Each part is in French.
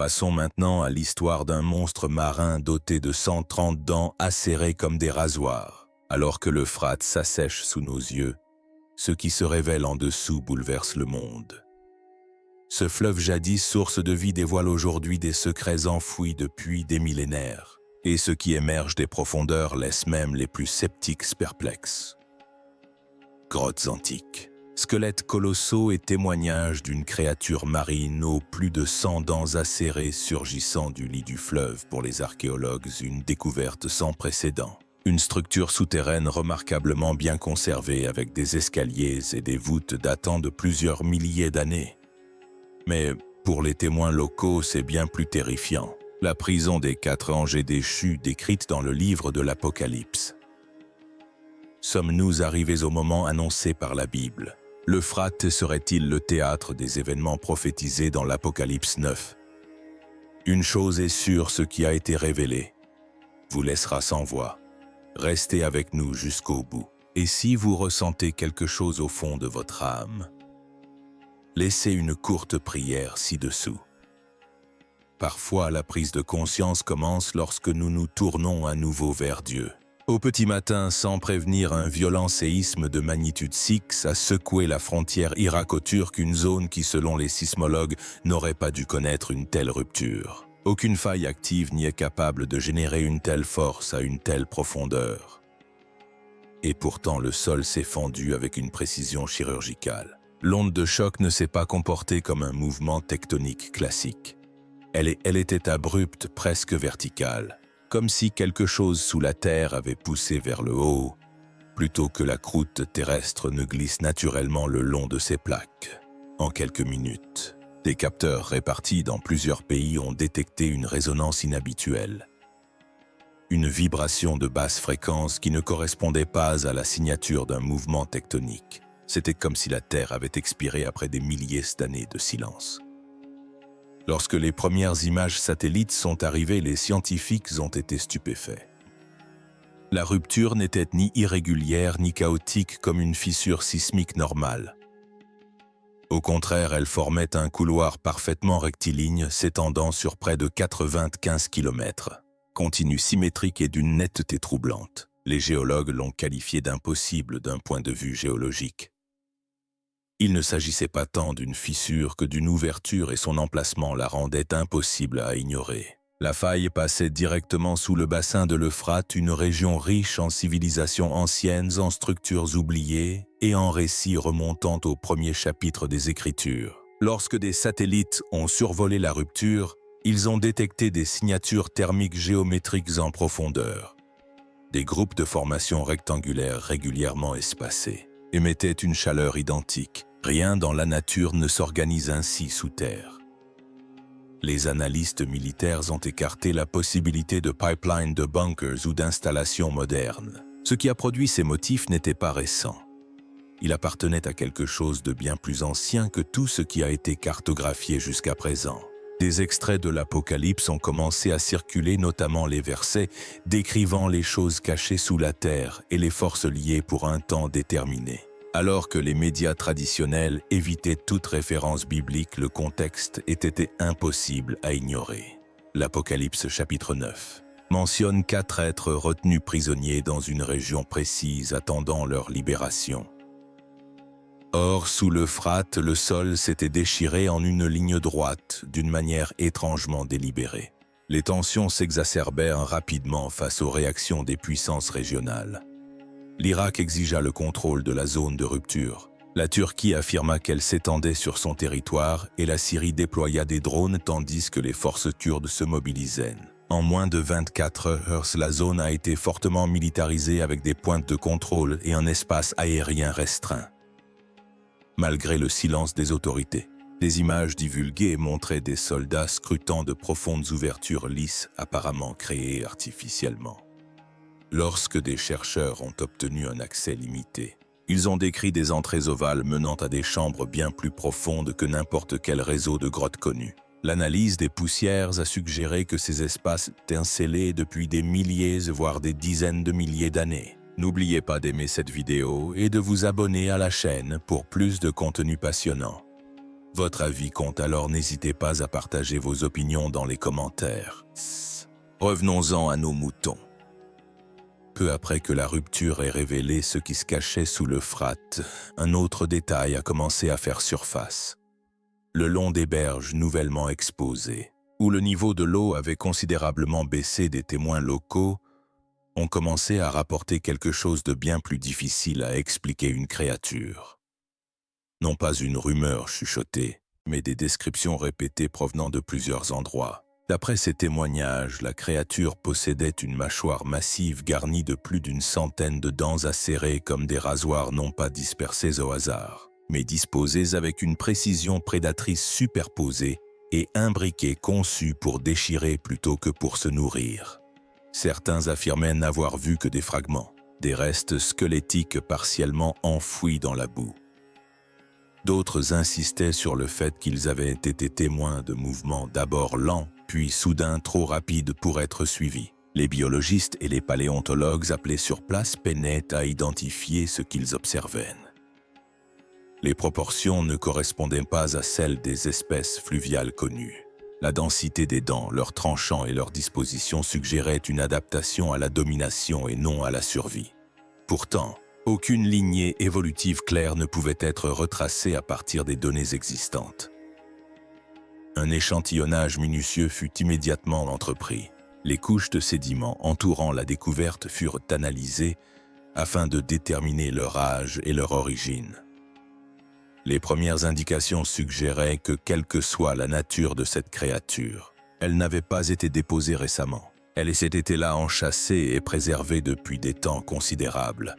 Passons maintenant à l'histoire d'un monstre marin doté de 130 dents acérées comme des rasoirs. Alors que l'Euphrate s'assèche sous nos yeux, ce qui se révèle en dessous bouleverse le monde. Ce fleuve jadis source de vie dévoile aujourd'hui des secrets enfouis depuis des millénaires. Et ce qui émerge des profondeurs laisse même les plus sceptiques perplexes. Grottes antiques, squelettes colossaux et témoignages d'une créature marine aux plus de 100 dents acérées surgissant du lit du fleuve pour les archéologues, une découverte sans précédent. Une structure souterraine remarquablement bien conservée avec des escaliers et des voûtes datant de plusieurs milliers d'années. Mais pour les témoins locaux, c'est bien plus terrifiant. La prison des 4 anges déchus décrite dans le livre de l'Apocalypse. Sommes-nous arrivés au moment annoncé par la Bible? L'Euphrate serait-il le théâtre des événements prophétisés dans l'Apocalypse 9? Une chose est sûre, ce qui a été révélé vous laissera sans voix. Restez avec nous jusqu'au bout. Et si vous ressentez quelque chose au fond de votre âme, laissez une courte prière ci-dessous. Parfois, la prise de conscience commence lorsque nous nous tournons à nouveau vers Dieu. Au petit matin, sans prévenir, un violent séisme de magnitude 6 a secoué la frontière irako-turque, une zone qui, selon les sismologues, n'aurait pas dû connaître une telle rupture. Aucune faille active n'y est capable de générer une telle force à une telle profondeur. Et pourtant, le sol s'est fendu avec une précision chirurgicale. L'onde de choc ne s'est pas comportée comme un mouvement tectonique classique. Elle était abrupte, presque verticale, comme si quelque chose sous la terre avait poussé vers le haut, plutôt que la croûte terrestre ne glisse naturellement le long de ses plaques. En quelques minutes, des capteurs répartis dans plusieurs pays ont détecté une résonance inhabituelle. Une vibration de basse fréquence qui ne correspondait pas à la signature d'un mouvement tectonique. C'était comme si la Terre avait expiré après des milliers d'années de silence. Lorsque les premières images satellites sont arrivées, les scientifiques ont été stupéfaits. La rupture n'était ni irrégulière ni chaotique comme une fissure sismique normale. Au contraire, elle formait un couloir parfaitement rectiligne s'étendant sur près de 95 km, continu symétrique et d'une netteté troublante. Les géologues l'ont qualifié d'impossible d'un point de vue géologique. Il ne s'agissait pas tant d'une fissure que d'une ouverture et son emplacement la rendait impossible à ignorer. La faille passait directement sous le bassin de l'Euphrate, une région riche en civilisations anciennes, en structures oubliées et en récits remontant au premier chapitre des Écritures. Lorsque des satellites ont survolé la rupture, ils ont détecté des signatures thermiques géométriques en profondeur. Des groupes de formations rectangulaires régulièrement espacés émettaient une chaleur identique. Rien dans la nature ne s'organise ainsi sous terre. Les analystes militaires ont écarté la possibilité de pipelines, de bunkers ou d'installations modernes. Ce qui a produit ces motifs n'était pas récent. Il appartenait à quelque chose de bien plus ancien que tout ce qui a été cartographié jusqu'à présent. Des extraits de l'Apocalypse ont commencé à circuler, notamment les versets décrivant les choses cachées sous la terre et les forces liées pour un temps déterminé. Alors que les médias traditionnels évitaient toute référence biblique, le contexte était impossible à ignorer. L'Apocalypse chapitre 9 mentionne 4 êtres retenus prisonniers dans une région précise attendant leur libération. Or, sous l'Euphrate, le sol s'était déchiré en une ligne droite d'une manière étrangement délibérée. Les tensions s'exacerbèrent rapidement face aux réactions des puissances régionales. L'Irak exigea le contrôle de la zone de rupture. La Turquie affirma qu'elle s'étendait sur son territoire et la Syrie déploya des drones tandis que les forces kurdes se mobilisaient. En moins de 24 heures, la zone a été fortement militarisée avec des pointes de contrôle et un espace aérien restreint. Malgré le silence des autorités, des images divulguées montraient des soldats scrutant de profondes ouvertures lisses apparemment créées artificiellement. Lorsque des chercheurs ont obtenu un accès limité, ils ont décrit des entrées ovales menant à des chambres bien plus profondes que n'importe quel réseau de grottes connu. L'analyse des poussières a suggéré que ces espaces étaient scellés depuis des milliers, voire des dizaines de milliers d'années. N'oubliez pas d'aimer cette vidéo et de vous abonner à la chaîne pour plus de contenu passionnant. Votre avis compte, alors n'hésitez pas à partager vos opinions dans les commentaires. Revenons-en à nos moutons. Peu après que la rupture ait révélé ce qui se cachait sous l'Euphrate, un autre détail a commencé à faire surface. Le long des berges nouvellement exposées, où le niveau de l'eau avait considérablement baissé, des témoins locaux ont commencé à rapporter quelque chose de bien plus difficile à expliquer: une créature. Non pas une rumeur chuchotée, mais des descriptions répétées provenant de plusieurs endroits. D'après ces témoignages, la créature possédait une mâchoire massive garnie de plus d'une centaine de dents acérées comme des rasoirs, non pas dispersées au hasard, mais disposées avec une précision prédatrice superposée et imbriquées, conçues pour déchirer plutôt que pour se nourrir. Certains affirmaient n'avoir vu que des fragments, des restes squelettiques partiellement enfouis dans la boue. D'autres insistaient sur le fait qu'ils avaient été témoins de mouvements d'abord lents, puis soudain trop rapides pour être suivis. Les biologistes et les paléontologues appelés sur place peinaient à identifier ce qu'ils observaient. Les proportions ne correspondaient pas à celles des espèces fluviales connues. La densité des dents, leurs tranchants et leur disposition suggéraient une adaptation à la domination et non à la survie. Pourtant, aucune lignée évolutive claire ne pouvait être retracée à partir des données existantes. Un échantillonnage minutieux fut immédiatement entrepris. Les couches de sédiments entourant la découverte furent analysées afin de déterminer leur âge et leur origine. Les premières indications suggéraient que, quelle que soit la nature de cette créature, elle n'avait pas été déposée récemment. Elle s'était là enchâssée et préservée depuis des temps considérables.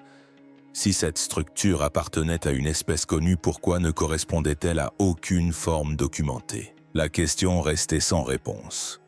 Si cette structure appartenait à une espèce connue, pourquoi ne correspondait-elle à aucune forme documentée? La question restait sans réponse.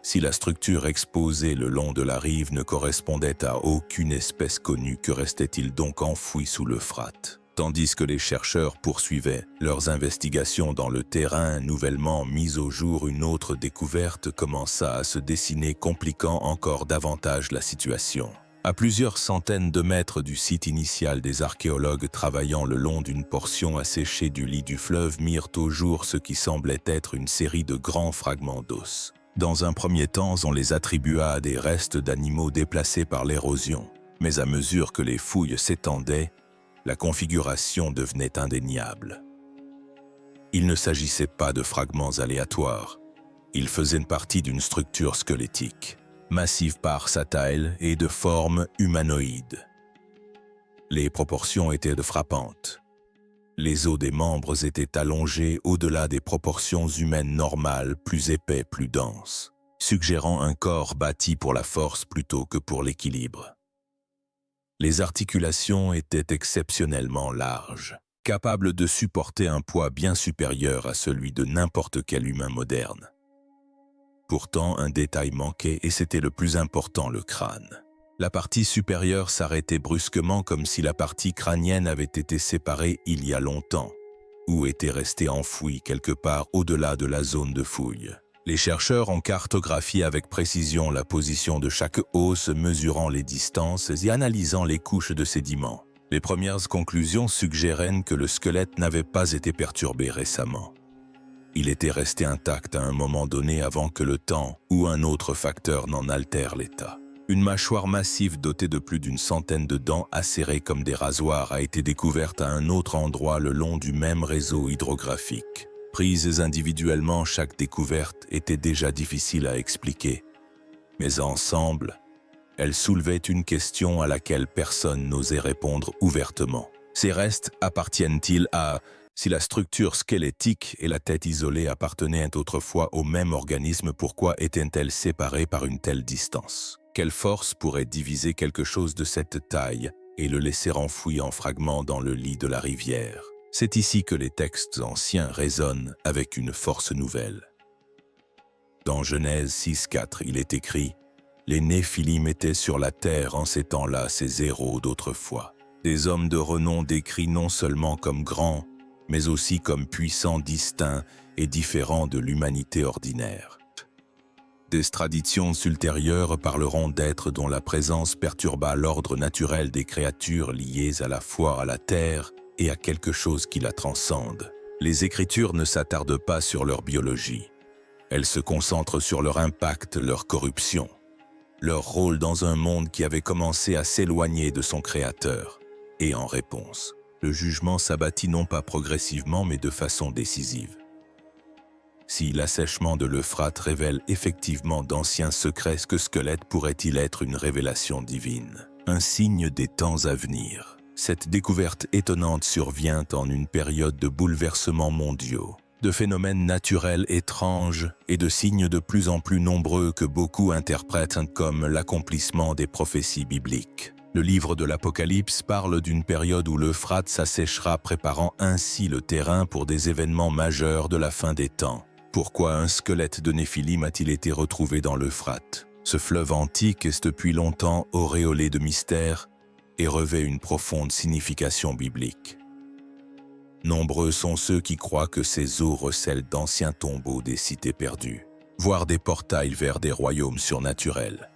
Si la structure exposée le long de la rive ne correspondait à aucune espèce connue, que restait-il donc enfoui sous l'Euphrate? Tandis que les chercheurs poursuivaient leurs investigations dans le terrain nouvellement mis au jour, une autre découverte commença à se dessiner, compliquant encore davantage la situation. À plusieurs centaines de mètres du site initial, des archéologues travaillant le long d'une portion asséchée du lit du fleuve mirent au jour ce qui semblait être une série de grands fragments d'os. Dans un premier temps, on les attribua à des restes d'animaux déplacés par l'érosion, mais à mesure que les fouilles s'étendaient, la configuration devenait indéniable. Il ne s'agissait pas de fragments aléatoires, ils faisaient partie d'une structure squelettique, massive par sa taille et de forme humanoïde. Les proportions étaient frappantes. Les os des membres étaient allongés au-delà des proportions humaines normales, plus épais, plus denses, suggérant un corps bâti pour la force plutôt que pour l'équilibre. Les articulations étaient exceptionnellement larges, capables de supporter un poids bien supérieur à celui de n'importe quel humain moderne. Pourtant, un détail manquait et c'était le plus important: le crâne. La partie supérieure s'arrêtait brusquement, comme si la partie crânienne avait été séparée il y a longtemps, ou était restée enfouie quelque part au-delà de la zone de fouille. Les chercheurs ont cartographié avec précision la position de chaque os, mesurant les distances et analysant les couches de sédiments. Les premières conclusions suggéraient que le squelette n'avait pas été perturbé récemment. Il était resté intact à un moment donné avant que le temps ou un autre facteur n'en altère l'état. Une mâchoire massive dotée de plus d'une centaine de dents acérées comme des rasoirs a été découverte à un autre endroit le long du même réseau hydrographique. Prises individuellement, chaque découverte était déjà difficile à expliquer, mais ensemble, elles soulevaient une question à laquelle personne n'osait répondre ouvertement. Ces restes appartiennent-ils à... Si la structure squelettique et la tête isolée appartenaient autrefois au même organisme, pourquoi étaient-elles séparées par une telle distance? Quelle force pourrait diviser quelque chose de cette taille et le laisser enfoui en fragments dans le lit de la rivière? C'est ici que les textes anciens résonnent avec une force nouvelle. Dans Genèse 6,4, il est écrit « Les Néphilim étaient sur la terre en ces temps-là, ces héros d'autrefois, des hommes de renom décrits non seulement comme grands, mais aussi comme puissants, distincts et différents de l'humanité ordinaire. » Des traditions ultérieures parleront d'êtres dont la présence perturba l'ordre naturel des créatures, liées à la fois à la terre et à quelque chose qui la transcende. Les Écritures ne s'attardent pas sur leur biologie. Elles se concentrent sur leur impact, leur corruption, leur rôle dans un monde qui avait commencé à s'éloigner de son Créateur. Et en réponse, le jugement s'abattit non pas progressivement mais de façon décisive. Si l'assèchement de l'Euphrate révèle effectivement d'anciens secrets, ce squelette pourrait-il être une révélation divine, un signe des temps à venir? Cette découverte étonnante survient en une période de bouleversements mondiaux, de phénomènes naturels étranges et de signes de plus en plus nombreux que beaucoup interprètent comme l'accomplissement des prophéties bibliques. Le livre de l'Apocalypse parle d'une période où l'Euphrate s'asséchera, préparant ainsi le terrain pour des événements majeurs de la fin des temps. Pourquoi un squelette de Néphilim a-t-il été retrouvé dans l'Euphrate? Ce fleuve antique est depuis longtemps auréolé de mystère et revêt une profonde signification biblique. Nombreux sont ceux qui croient que ces eaux recèlent d'anciens tombeaux des cités perdues, voire des portails vers des royaumes surnaturels.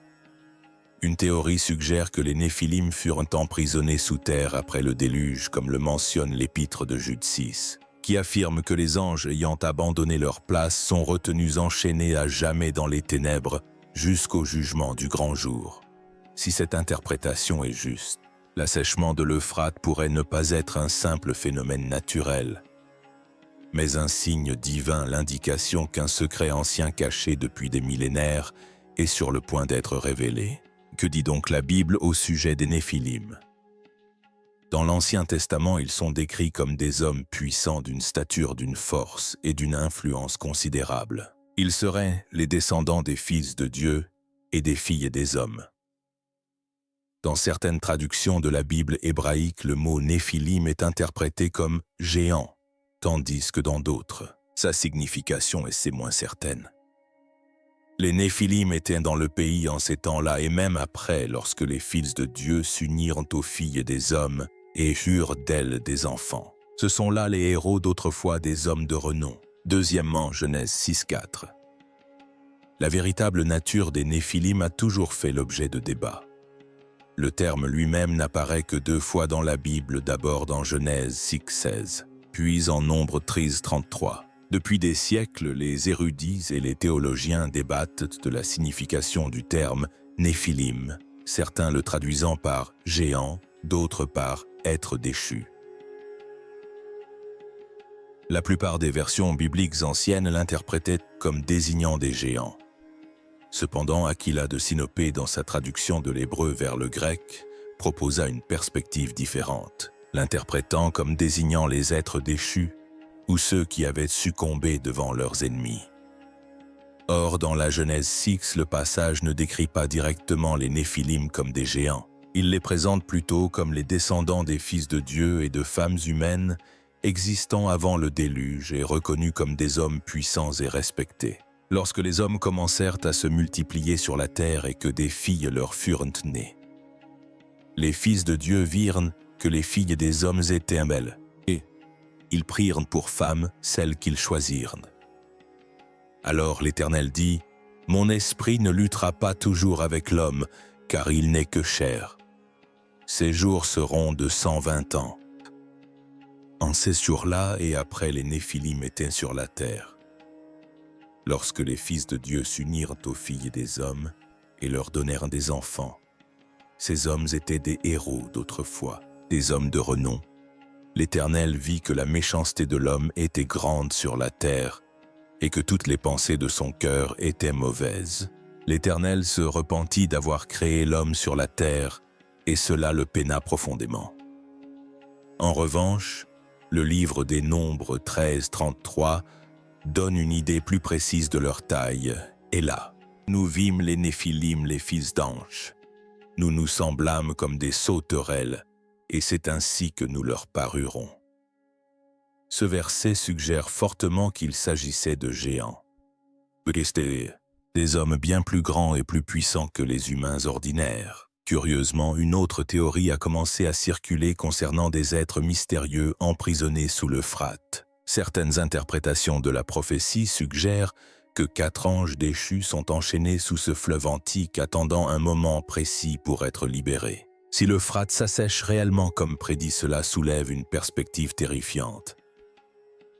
Une théorie suggère que les Néphilim furent emprisonnés sous terre après le déluge, comme le mentionne l'épître de Jude 6, qui affirme que les anges ayant abandonné leur place sont retenus enchaînés à jamais dans les ténèbres jusqu'au jugement du grand jour. Si cette interprétation est juste, l'assèchement de l'Euphrate pourrait ne pas être un simple phénomène naturel, mais un signe divin, l'indication qu'un secret ancien caché depuis des millénaires est sur le point d'être révélé. Que dit donc la Bible au sujet des Néphilim? Dans l'Ancien Testament, ils sont décrits comme des hommes puissants d'une stature, d'une force et d'une influence considérable. Ils seraient les descendants des fils de Dieu et des filles des hommes. Dans certaines traductions de la Bible hébraïque, le mot Néphilim est interprété comme « géant », tandis que dans d'autres, sa signification est moins certaine. Les Néphilim étaient dans le pays en ces temps-là et même après, lorsque les fils de Dieu s'unirent aux filles des hommes et eurent d'elles des enfants. Ce sont là les héros d'autrefois, des hommes de renom. Deuxièmement, Genèse 6:4. La véritable nature des Néphilim a toujours fait l'objet de débats. Le terme lui-même n'apparaît que 2 fois dans la Bible, d'abord dans Genèse 6:16, puis en Nombre 13:33. Depuis des siècles, les érudits et les théologiens débattent de la signification du terme Néphilim, certains le traduisant par « géant », d'autres par « être déchu ». La plupart des versions bibliques anciennes l'interprétaient comme désignant des géants. Cependant, Aquila de Sinopé, dans sa traduction de l'hébreu vers le grec, proposa une perspective différente, l'interprétant comme désignant les êtres déchus ou ceux qui avaient succombé devant leurs ennemis. Or, dans la Genèse 6, le passage ne décrit pas directement les Néphilim comme des géants. Il les présente plutôt comme les descendants des fils de Dieu et de femmes humaines existant avant le déluge et reconnus comme des hommes puissants et respectés. Lorsque les hommes commencèrent à se multiplier sur la terre et que des filles leur furent nées, les fils de Dieu virent que les filles des hommes étaient belles, et ils prirent pour femmes celles qu'ils choisirent. Alors l'Éternel dit, « Mon esprit ne luttera pas toujours avec l'homme, car il n'est que chair. Ses jours seront de 120 ans. » En ces jours-là et après, les Néphilim étaient sur la terre. Lorsque les fils de Dieu s'unirent aux filles des hommes et leur donnèrent des enfants, ces hommes étaient des héros d'autrefois, des hommes de renom. L'Éternel vit que la méchanceté de l'homme était grande sur la terre et que toutes les pensées de son cœur étaient mauvaises. L'Éternel se repentit d'avoir créé l'homme sur la terre et cela le peina profondément. En revanche, le livre des Nombres 13:33 donne une idée plus précise de leur taille. Et là, nous vîmes les Néphilim, les fils d'anges. Nous nous semblâmes comme des sauterelles, et c'est ainsi que nous leur parurons. Ce verset suggère fortement qu'il s'agissait de géants. Des hommes bien plus grands et plus puissants que les humains ordinaires. Curieusement, une autre théorie a commencé à circuler concernant des êtres mystérieux emprisonnés sous l'Euphrate. Certaines interprétations de la prophétie suggèrent que 4 anges déchus sont enchaînés sous ce fleuve antique attendant un moment précis pour être libérés. Si l'Euphrate s'assèche réellement comme prédit, cela soulève une perspective terrifiante.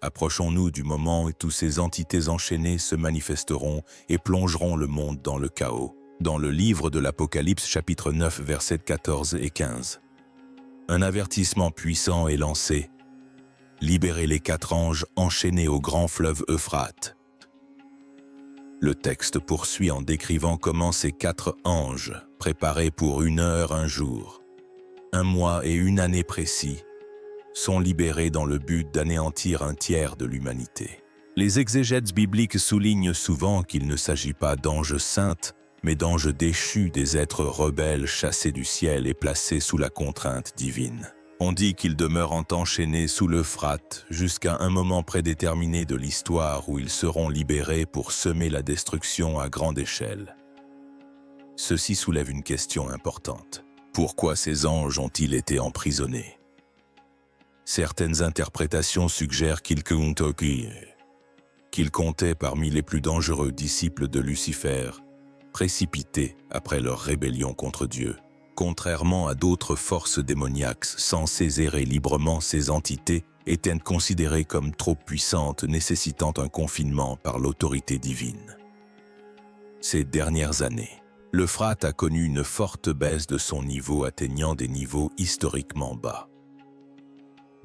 Approchons-nous du moment où toutes ces entités enchaînées se manifesteront et plongeront le monde dans le chaos. Dans le livre de l'Apocalypse, chapitre 9, versets 14 et 15. Un avertissement puissant est lancé. Libérez les 4 anges enchaînés au grand fleuve Euphrate. Le texte poursuit en décrivant comment ces 4 anges, préparés pour 1 heure, 1 jour, 1 mois et 1 année précis, sont libérés dans le but d'anéantir 1/3 de l'humanité. Les exégètes bibliques soulignent souvent qu'il ne s'agit pas d'anges saints, mais d'anges déchus, des êtres rebelles chassés du ciel et placés sous la contrainte divine. On dit qu'ils demeurent enchaînés sous l'Euphrate jusqu'à un moment prédéterminé de l'histoire où ils seront libérés pour semer la destruction à grande échelle. Ceci soulève une question importante. Pourquoi ces anges ont-ils été emprisonnés? Certaines interprétations suggèrent qu'ils comptaient parmi les plus dangereux disciples de Lucifer, précipités après leur rébellion contre Dieu. Contrairement à d'autres forces démoniaques censées errer librement, ces entités étaient considérées comme trop puissantes, nécessitant un confinement par l'autorité divine. Ces dernières années, l'Euphrate a connu une forte baisse de son niveau, atteignant des niveaux historiquement bas.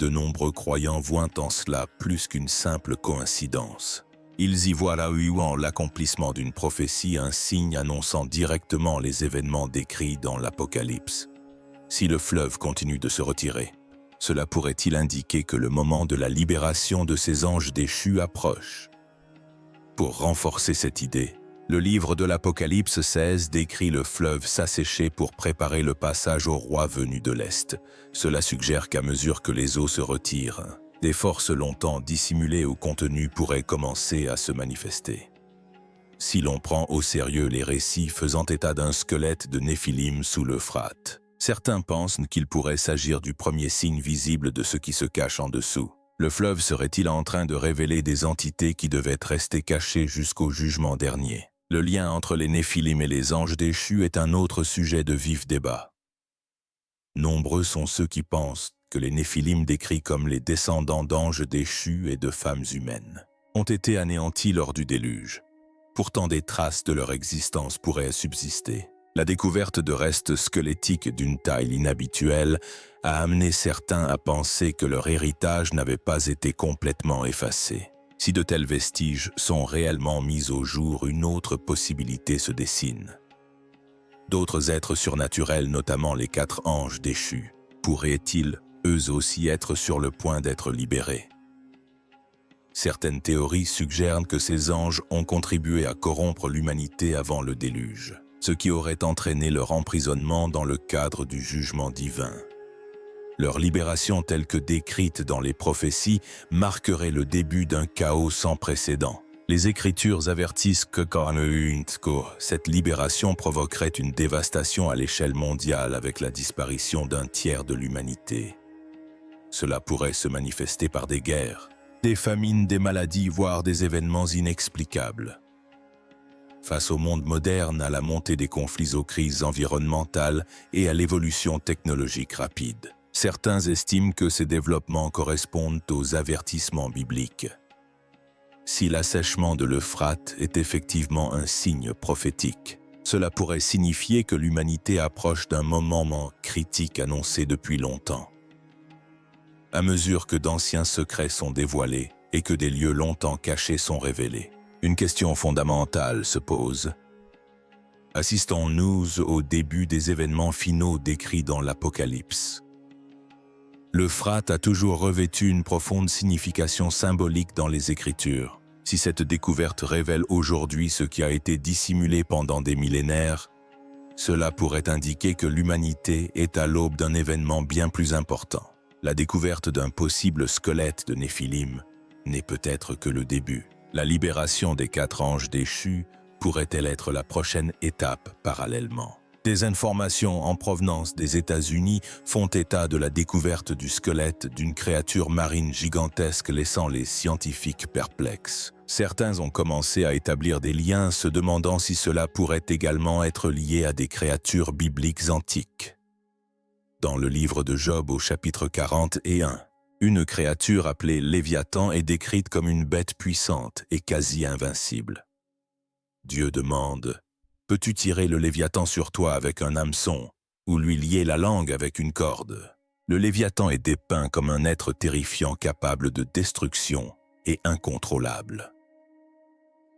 De nombreux croyants voient en cela plus qu'une simple coïncidence. Ils y voient là où l'accomplissement d'une prophétie, un signe annonçant directement les événements décrits dans l'Apocalypse. Si le fleuve continue de se retirer, cela pourrait-il indiquer que le moment de la libération de ces anges déchus approche? Pour renforcer cette idée, le livre de l'Apocalypse 16 décrit le fleuve s'assécher pour préparer le passage au roi venu de l'Est. Cela suggère qu'à mesure que les eaux se retirent, des forces longtemps dissimulées ou contenues pourraient commencer à se manifester. Si l'on prend au sérieux les récits faisant état d'un squelette de Néphilim sous l'Euphrate, certains pensent qu'il pourrait s'agir du premier signe visible de ce qui se cache en dessous. Le fleuve serait-il en train de révéler des entités qui devaient rester cachées jusqu'au jugement dernier? Le lien entre les Néphilim et les anges déchus est un autre sujet de vif débat. Nombreux sont ceux qui pensent que les Néphilim, décrits comme les descendants d'anges déchus et de femmes humaines, ont été anéantis lors du déluge. Pourtant, des traces de leur existence pourraient subsister. La découverte de restes squelettiques d'une taille inhabituelle a amené certains à penser que leur héritage n'avait pas été complètement effacé. Si de tels vestiges sont réellement mis au jour, une autre possibilité se dessine. D'autres êtres surnaturels, notamment les 4 anges déchus, pourraient-ils eux aussi être sur le point d'être libérés? Certaines théories suggèrent que ces anges ont contribué à corrompre l'humanité avant le déluge, ce qui aurait entraîné leur emprisonnement dans le cadre du jugement divin. Leur libération telle que décrite dans les prophéties marquerait le début d'un chaos sans précédent. Les Écritures avertissent que cette libération provoquerait une dévastation à l'échelle mondiale avec la disparition d'1/3 de l'humanité. Cela pourrait se manifester par des guerres, des famines, des maladies, voire des événements inexplicables. Face au monde moderne, à la montée des conflits, aux crises environnementales et à l'évolution technologique rapide, certains estiment que ces développements correspondent aux avertissements bibliques. Si l'assèchement de l'Euphrate est effectivement un signe prophétique, cela pourrait signifier que l'humanité approche d'un moment critique annoncé depuis longtemps. À mesure que d'anciens secrets sont dévoilés et que des lieux longtemps cachés sont révélés, une question fondamentale se pose. Assistons-nous au début des événements finaux décrits dans l'Apocalypse? L'Euphrate a toujours revêtu une profonde signification symbolique dans les Écritures. Si cette découverte révèle aujourd'hui ce qui a été dissimulé pendant des millénaires, cela pourrait indiquer que l'humanité est à l'aube d'un événement bien plus important. La découverte d'un possible squelette de Néphilim n'est peut-être que le début. La libération des 4 anges déchus pourrait-elle être la prochaine étape parallèlement? Des informations en provenance des États-Unis font état de la découverte du squelette d'une créature marine gigantesque, laissant les scientifiques perplexes. Certains ont commencé à établir des liens, se demandant si cela pourrait également être lié à des créatures bibliques antiques. Dans le livre de Job au chapitre 41, Une créature appelée Léviathan est décrite comme une bête puissante et quasi invincible. Dieu demande « Peux-tu tirer le Léviathan sur toi avec un hameçon ou lui lier la langue avec une corde ?» Le Léviathan est dépeint comme un être terrifiant capable de destruction et incontrôlable.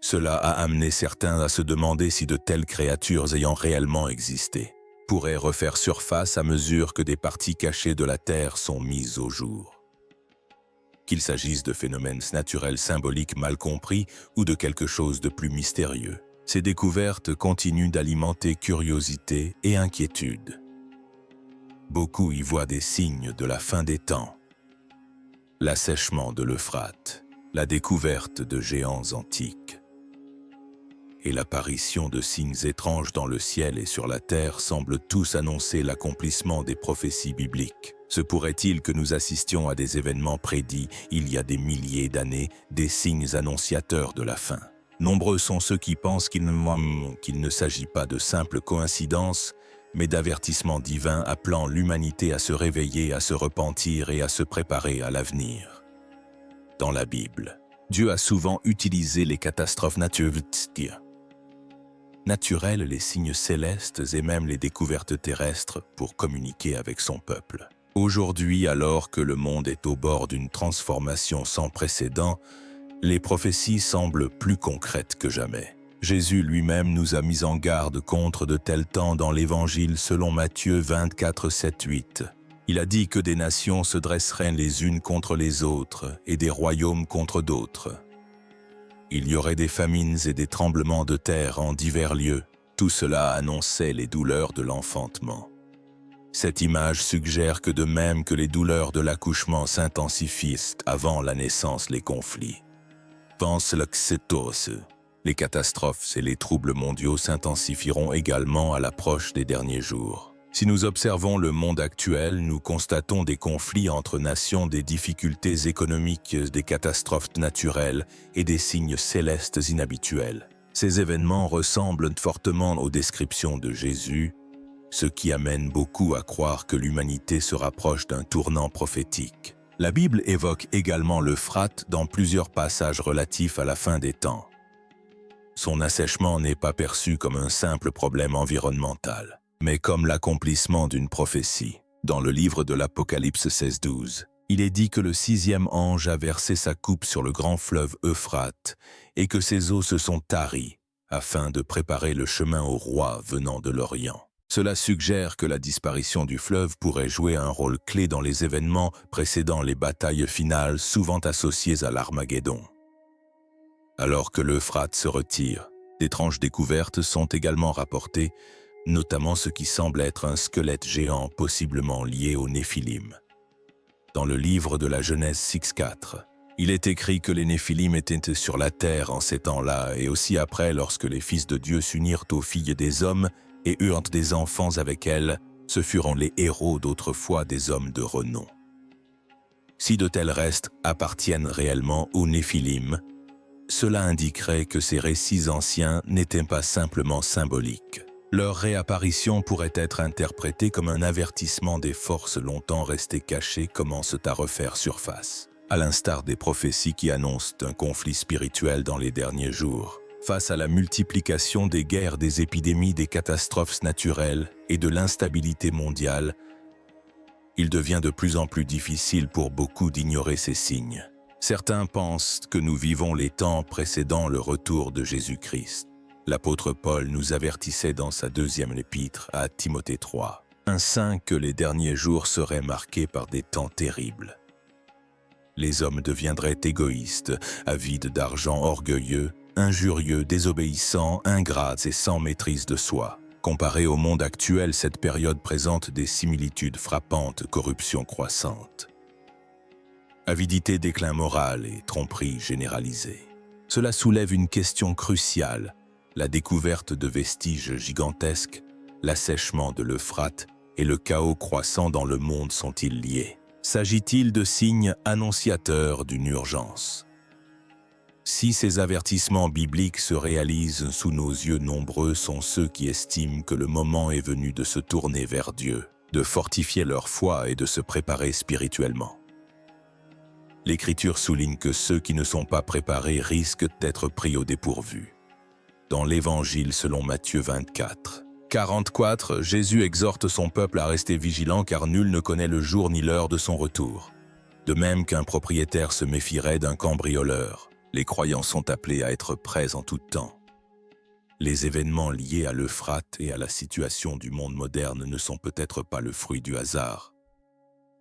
Cela a amené certains à se demander si de telles créatures ayant réellement existé pourraient refaire surface à mesure que des parties cachées de la Terre sont mises au jour. Qu'il s'agisse de phénomènes naturels symboliques mal compris ou de quelque chose de plus mystérieux, ces découvertes continuent d'alimenter curiosité et inquiétude. Beaucoup y voient des signes de la fin des temps. L'assèchement de l'Euphrate, la découverte de géants antiques et l'apparition de signes étranges dans le ciel et sur la terre semblent tous annoncer l'accomplissement des prophéties bibliques. Se pourrait-il que nous assistions à des événements prédits il y a des milliers d'années, des signes annonciateurs de la fin? Nombreux sont ceux qui pensent qu'il ne s'agit pas de simples coïncidences, mais d'avertissements divins appelant l'humanité à se réveiller, à se repentir et à se préparer à l'avenir. Dans la Bible, Dieu a souvent utilisé les catastrophes naturelles, les signes célestes et même les découvertes terrestres pour communiquer avec son peuple. Aujourd'hui, alors que le monde est au bord d'une transformation sans précédent, les prophéties semblent plus concrètes que jamais. Jésus lui-même nous a mis en garde contre de tels temps dans l'Évangile selon Matthieu 24, 7, 8. Il a dit que des nations se dresseraient les unes contre les autres et des royaumes contre d'autres. Il y aurait des famines et des tremblements de terre en divers lieux. Tout cela annonçait les douleurs de l'enfantement. Cette image suggère que de même que les douleurs de l'accouchement s'intensifient avant la naissance, les conflits. Pense l'oxétose. Les catastrophes et les troubles mondiaux s'intensifieront également à l'approche des derniers jours. Si nous observons le monde actuel, nous constatons des conflits entre nations, des difficultés économiques, des catastrophes naturelles et des signes célestes inhabituels. Ces événements ressemblent fortement aux descriptions de Jésus, ce qui amène beaucoup à croire que l'humanité se rapproche d'un tournant prophétique. La Bible évoque également l'Euphrate dans plusieurs passages relatifs à la fin des temps. Son assèchement n'est pas perçu comme un simple problème environnemental, mais comme l'accomplissement d'une prophétie. Dans le livre de l'Apocalypse 16-12, il est dit que le 6e ange a versé sa coupe sur le grand fleuve Euphrate et que ses eaux se sont taries afin de préparer le chemin au roi venant de l'Orient. Cela suggère que la disparition du fleuve pourrait jouer un rôle clé dans les événements précédant les batailles finales souvent associées à l'Armageddon. Alors que l'Euphrate se retire, d'étranges découvertes sont également rapportées, notamment ce qui semble être un squelette géant possiblement lié aux Néphilim. Dans le livre de la Genèse 6.4, il est écrit que les Néphilim étaient sur la terre en ces temps-là et aussi après lorsque les fils de Dieu s'unirent aux filles des hommes et eurent des enfants avec elles, ce furent les héros d'autrefois des hommes de renom. Si de tels restes appartiennent réellement aux Néphilim, cela indiquerait que ces récits anciens n'étaient pas simplement symboliques. Leur réapparition pourrait être interprétée comme un avertissement des forces longtemps restées cachées commencent à refaire surface. À l'instar des prophéties qui annoncent un conflit spirituel dans les derniers jours, face à la multiplication des guerres, des épidémies, des catastrophes naturelles et de l'instabilité mondiale, il devient de plus en plus difficile pour beaucoup d'ignorer ces signes. Certains pensent que nous vivons les temps précédant le retour de Jésus-Christ. L'apôtre Paul nous avertissait dans sa 2e épître à Timothée 3, un saint que les derniers jours seraient marqués par des temps terribles. Les hommes deviendraient égoïstes, avides d'argent, orgueilleux, injurieux, désobéissants, ingrats et sans maîtrise de soi. Comparé au monde actuel, cette période présente des similitudes frappantes, corruption croissante, avidité, déclin moral et tromperie généralisée. Cela soulève une question cruciale. La découverte de vestiges gigantesques, l'assèchement de l'Euphrate et le chaos croissant dans le monde sont-ils liés? S'agit-il de signes annonciateurs d'une urgence? Si ces avertissements bibliques se réalisent sous nos yeux, nombreux sont ceux qui estiment que le moment est venu de se tourner vers Dieu, de fortifier leur foi et de se préparer spirituellement. L'Écriture souligne que ceux qui ne sont pas préparés risquent d'être pris au dépourvu. Dans l'Évangile selon Matthieu 24, 44, Jésus exhorte son peuple à rester vigilant car nul ne connaît le jour ni l'heure de son retour. De même qu'un propriétaire se méfierait d'un cambrioleur, les croyants sont appelés à être prêts en tout temps. Les événements liés à l'Euphrate et à la situation du monde moderne ne sont peut-être pas le fruit du hasard.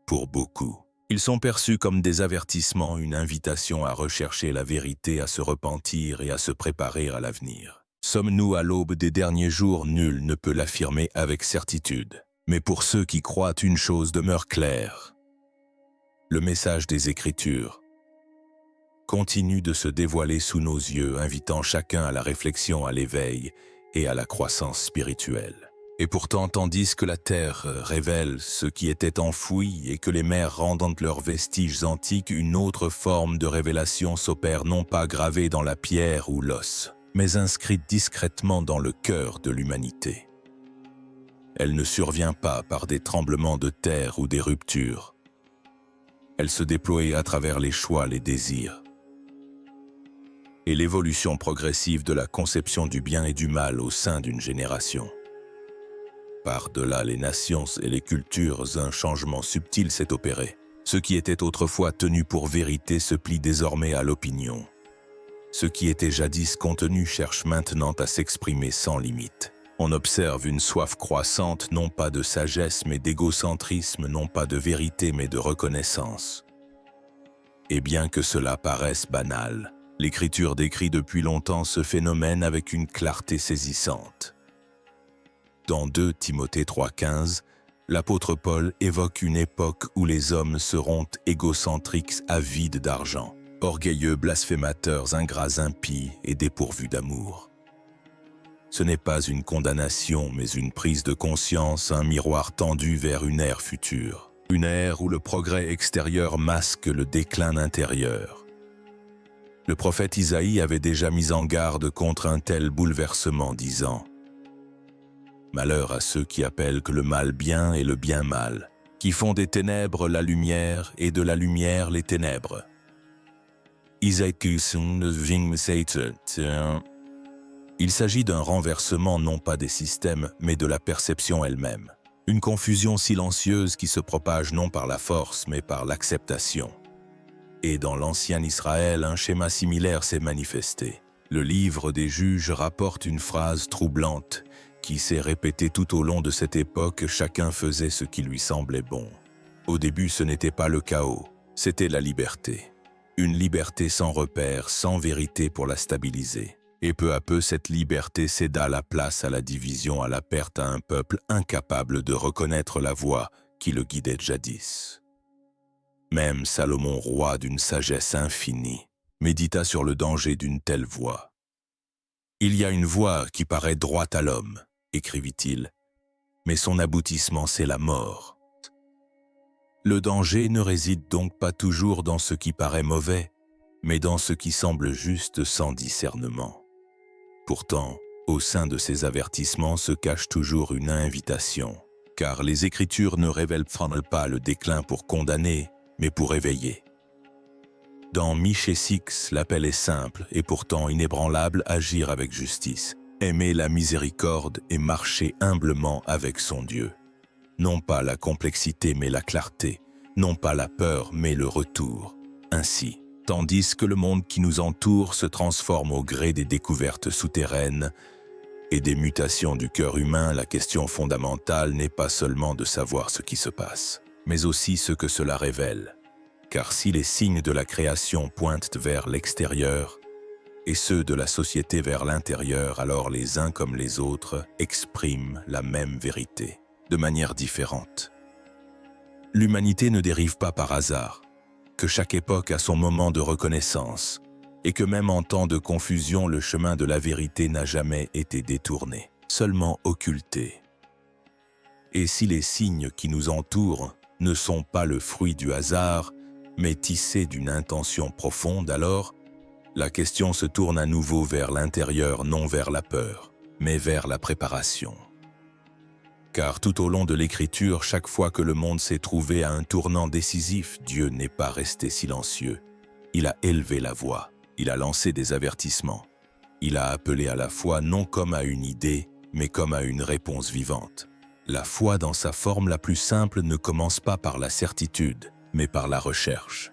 Pour beaucoup, ils sont perçus comme des avertissements, une invitation à rechercher la vérité, à se repentir et à se préparer à l'avenir. Sommes-nous à l'aube des derniers jours? Nul ne peut l'affirmer avec certitude. Mais pour ceux qui croient, une chose demeure claire. Le message des Écritures continue de se dévoiler sous nos yeux, invitant chacun à la réflexion, à l'éveil et à la croissance spirituelle. Et pourtant, tandis que la terre révèle ce qui était enfoui et que les mers rendent leurs vestiges antiques, une autre forme de révélation s'opère, non pas gravée dans la pierre ou l'os, mais inscrite discrètement dans le cœur de l'humanité. Elle ne survient pas par des tremblements de terre ou des ruptures. Elle se déploie à travers les choix, les désirs, et l'évolution progressive de la conception du bien et du mal au sein d'une génération. Par-delà les nations et les cultures, un changement subtil s'est opéré. Ce qui était autrefois tenu pour vérité se plie désormais à l'opinion. Ce qui était jadis contenu cherche maintenant à s'exprimer sans limite. On observe une soif croissante, non pas de sagesse mais d'égocentrisme, non pas de vérité mais de reconnaissance. Et bien que cela paraisse banal, l'Écriture décrit depuis longtemps ce phénomène avec une clarté saisissante. Dans 2 Timothée 3,15, l'apôtre Paul évoque une époque où les hommes seront égocentriques, avides d'argent, orgueilleux, blasphémateurs, ingrats, impies et dépourvus d'amour. Ce n'est pas une condamnation, mais une prise de conscience, un miroir tendu vers une ère future. Une ère où le progrès extérieur masque le déclin intérieur. Le prophète Isaïe avait déjà mis en garde contre un tel bouleversement, disant « Malheur à ceux qui appellent que le mal bien et le bien mal, qui font des ténèbres la lumière et de la lumière les ténèbres. » Isaïe. Il s'agit d'un renversement non pas des systèmes, mais de la perception elle-même. Une confusion silencieuse qui se propage non par la force, mais par l'acceptation. Et dans l'ancien Israël, un schéma similaire s'est manifesté. Le livre des Juges rapporte une phrase troublante qui s'est répétée tout au long de cette époque. Chacun faisait ce qui lui semblait bon. Au début, ce n'était pas le chaos, c'était la liberté. Une liberté sans repère, sans vérité pour la stabiliser. Et peu à peu, cette liberté céda la place à la division, à la perte à un peuple incapable de reconnaître la voie qui le guidait jadis. Même Salomon, roi d'une sagesse infinie, médita sur le danger d'une telle voie. « Il y a une voie qui paraît droite à l'homme, » écrivit-il, « mais son aboutissement c'est la mort. » Le danger ne réside donc pas toujours dans ce qui paraît mauvais, mais dans ce qui semble juste sans discernement. Pourtant, au sein de ces avertissements se cache toujours une invitation, car les Écritures ne révèlent pas le déclin pour condamner, mais pour éveiller. Dans Michée 6, l'appel est simple et pourtant inébranlable: agir avec justice, aimer la miséricorde et marcher humblement avec son Dieu. Non pas la complexité mais la clarté, non pas la peur mais le retour. Ainsi, tandis que le monde qui nous entoure se transforme au gré des découvertes souterraines et des mutations du cœur humain, la question fondamentale n'est pas seulement de savoir ce qui se passe, mais aussi ce que cela révèle. Car si les signes de la création pointent vers l'extérieur et ceux de la société vers l'intérieur, alors les uns comme les autres expriment la même vérité, de manière différente. L'humanité ne dérive pas par hasard, que chaque époque a son moment de reconnaissance, et que même en temps de confusion, le chemin de la vérité n'a jamais été détourné, seulement occulté. Et si les signes qui nous entourent ne sont pas le fruit du hasard, mais tissés d'une intention profonde, alors la question se tourne à nouveau vers l'intérieur, non vers la peur, mais vers la préparation. Car tout au long de l'Écriture, chaque fois que le monde s'est trouvé à un tournant décisif, Dieu n'est pas resté silencieux. Il a élevé la voix, il a lancé des avertissements. Il a appelé à la foi non comme à une idée, mais comme à une réponse vivante. La foi dans sa forme la plus simple ne commence pas par la certitude, mais par la recherche.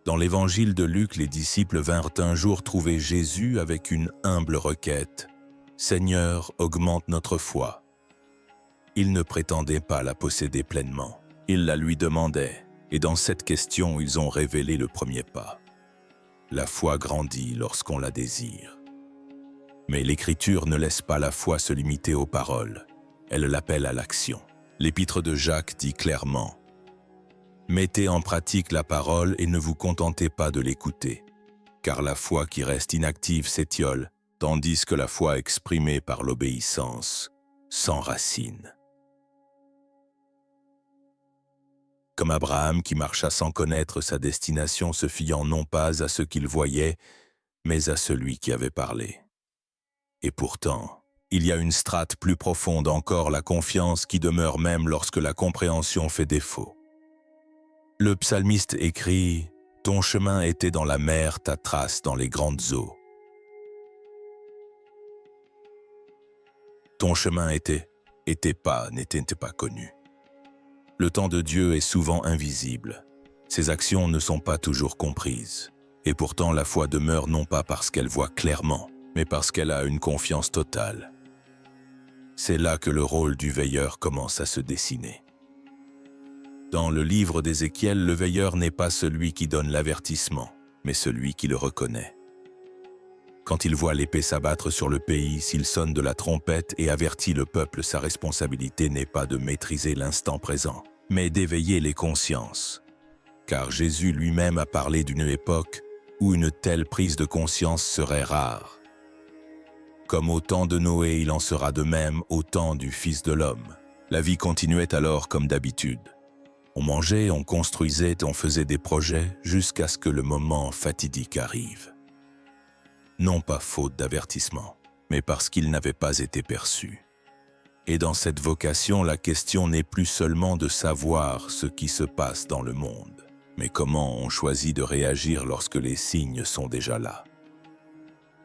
Dans l'évangile de Luc, les disciples vinrent un jour trouver Jésus avec une humble requête. « Seigneur, augmente notre foi. » Ils ne prétendaient pas la posséder pleinement. Ils la lui demandaient, et dans cette question, ils ont révélé le premier pas. La foi grandit lorsqu'on la désire. Mais l'Écriture ne laisse pas la foi se limiter aux paroles. Elle l'appelle à l'action. L'Épître de Jacques dit clairement « Mettez en pratique la parole et ne vous contentez pas de l'écouter, car la foi qui reste inactive s'étiole, tandis que la foi exprimée par l'obéissance s'enracine. » Comme Abraham qui marcha sans connaître sa destination, se fiant non pas à ce qu'il voyait, mais à celui qui avait parlé. Et pourtant, il y a une strate plus profonde encore, la confiance qui demeure même lorsque la compréhension fait défaut. Le psalmiste écrit « Ton chemin était dans la mer, ta trace dans les grandes eaux. » Ton chemin n'était pas connu. Le temps de Dieu est souvent invisible. Ses actions ne sont pas toujours comprises. Et pourtant, la foi demeure non pas parce qu'elle voit clairement, mais parce qu'elle a une confiance totale. C'est là que le rôle du veilleur commence à se dessiner. Dans le livre d'Ézéchiel, le veilleur n'est pas celui qui donne l'avertissement, mais celui qui le reconnaît. Quand il voit l'épée s'abattre sur le pays, s'il sonne de la trompette et avertit le peuple, sa responsabilité n'est pas de maîtriser l'instant présent, mais d'éveiller les consciences. Car Jésus lui-même a parlé d'une époque où une telle prise de conscience serait rare. Comme au temps de Noé, il en sera de même au temps du Fils de l'homme. La vie continuait alors comme d'habitude. On mangeait, on construisait, on faisait des projets jusqu'à ce que le moment fatidique arrive. Non pas faute d'avertissement, mais parce qu'il n'avait pas été perçu. Et dans cette vocation, la question n'est plus seulement de savoir ce qui se passe dans le monde, mais comment on choisit de réagir lorsque les signes sont déjà là.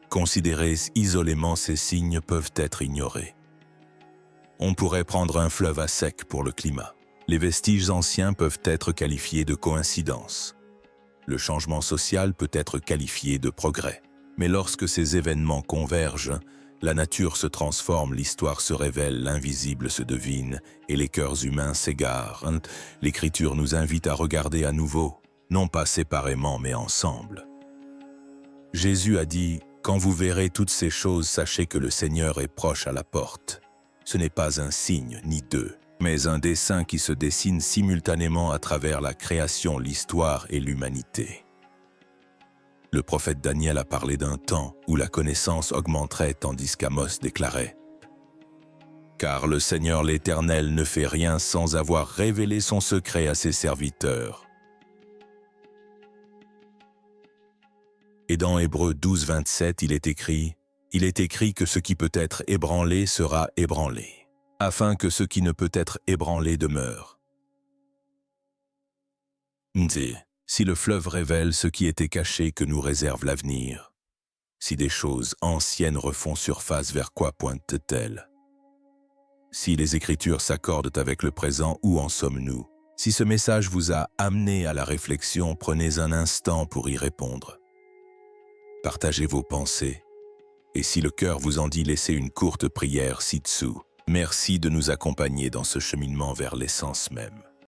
Considérés isolément, ces signes peuvent être ignorés. On pourrait prendre un fleuve à sec pour le climat. Les vestiges anciens peuvent être qualifiés de coïncidence. Le changement social peut être qualifié de progrès. Mais lorsque ces événements convergent, la nature se transforme, l'histoire se révèle, l'invisible se devine et les cœurs humains s'égarent. L'Écriture nous invite à regarder à nouveau, non pas séparément mais ensemble. Jésus a dit « Quand vous verrez toutes ces choses, sachez que le Seigneur est proche à la porte. » Ce n'est pas un signe ni deux, mais un dessein qui se dessine simultanément à travers la création, l'histoire et l'humanité. Le prophète Daniel a parlé d'un temps où la connaissance augmenterait tandis qu'Amos déclarait « Car le Seigneur l'Éternel ne fait rien sans avoir révélé son secret à ses serviteurs. » Et dans Hébreux 12, 27, il est écrit que ce qui peut être ébranlé sera ébranlé, afin que ce qui ne peut être ébranlé demeure. Si le fleuve révèle ce qui était caché que nous réserve l'avenir, si des choses anciennes refont surface, vers quoi pointent-elles? Si les Écritures s'accordent avec le présent, où en sommes-nous? Si ce message vous a amené à la réflexion, prenez un instant pour y répondre. Partagez vos pensées, et si le cœur vous en dit, laissez une courte prière ci-dessous. Merci de nous accompagner dans ce cheminement vers l'essence même.